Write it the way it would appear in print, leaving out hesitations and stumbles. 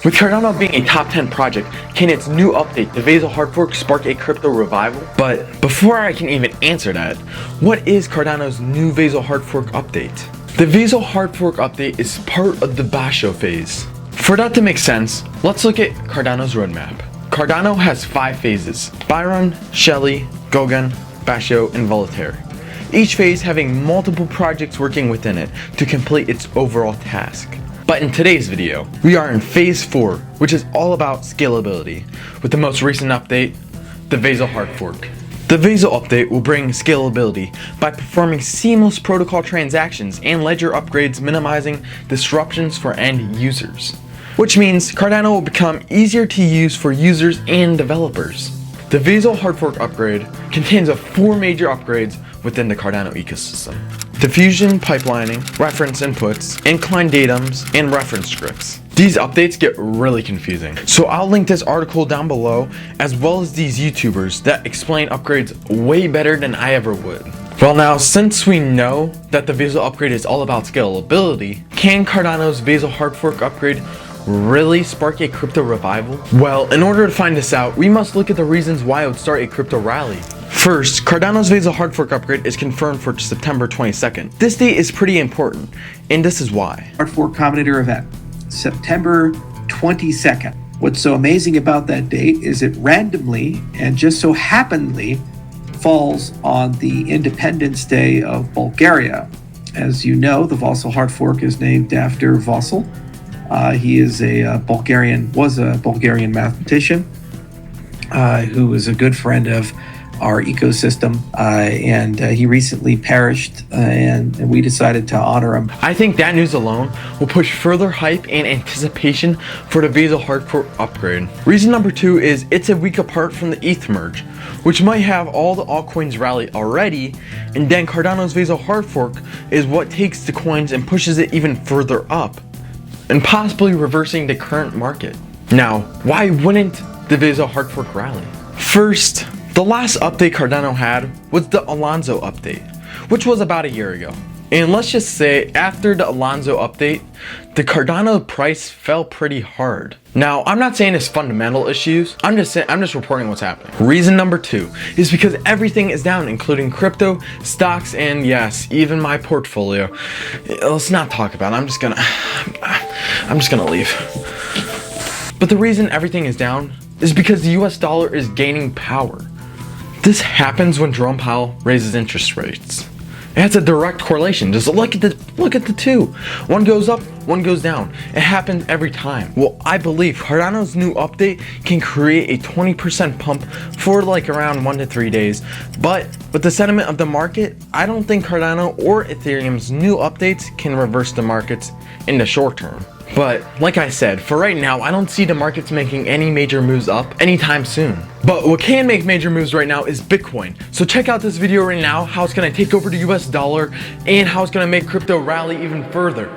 With Cardano being a top 10 project, can its new update, the Vasil hard fork, spark a crypto revival? But before I can even answer that, what is Cardano's new Vasil hard fork update? The Vasil hard fork update is part of the Basho phase. For that to make sense, let's look at Cardano's roadmap. Cardano has 5 phases: Byron, Shelley, Gauguin, Basho, and Voltaire. Each phase having multiple projects working within it to complete its overall task. But in today's video, we are in phase 4, which is all about scalability, with the most recent update, the Vasil hard fork. The Vasil update will bring scalability by performing seamless protocol transactions and ledger upgrades, minimizing disruptions for end users. Which means Cardano will become easier to use for users and developers. The Vasil hard fork upgrade contains 4 major upgrades within the Cardano ecosystem: diffusion pipelining, reference inputs, inclined datums, and reference scripts. These updates get really confusing, so I'll link this article down below, as well as these YouTubers that explain upgrades way better than I ever would. Well, now, since we know that the Vasil upgrade is all about scalability, can Cardano's Vasil hard fork upgrade really spark a crypto revival? Well, in order to find this out, we must look at the reasons why it would start a crypto rally. First, Cardano's Vasil hard fork upgrade is confirmed for September 22nd. This date is pretty important, and this is why. Hard fork combinator event, September 22nd. What's so amazing about that date is it randomly and just so happenly falls on the Independence Day of Bulgaria. As you know, the Vasil hard fork is named after Vasil. He is was a Bulgarian mathematician who was a good friend of our ecosystem, and he recently perished, and we decided to honor him. I think that news alone will push further hype and anticipation for the Vasil hard fork upgrade. Reason number 2 is it's a week apart from the ETH merge, which might have all the altcoins rally already, and then Cardano's Vasil hard fork is what takes the coins and pushes it even further up, and possibly reversing the current market. Now, why wouldn't the Vasil hard fork rally? First, the last update Cardano had was the Alonzo update, which was about a year ago. And let's just say, after the Alonzo update, the Cardano price fell pretty hard. Now, I'm not saying it's fundamental issues, I'm just reporting what's happening. Reason number 2 is because everything is down, including crypto, stocks, and yes, even my portfolio. Let's not talk about it, I'm just gonna leave. But the reason everything is down is because the US dollar is gaining power. This happens when Jerome Powell raises interest rates. It has a direct correlation. Just look at the two. One goes up, one goes down. It happens every time. Well, I believe Cardano's new update can create a 20% pump for like around 1 to 3 days. But with the sentiment of the market, I don't think Cardano or Ethereum's new updates can reverse the markets in the short term. But like I said, for right now, I don't see the markets making any major moves up anytime soon. But what can make major moves right now is Bitcoin. So check out this video right now, how it's gonna take over the US dollar and how it's gonna make crypto rally even further.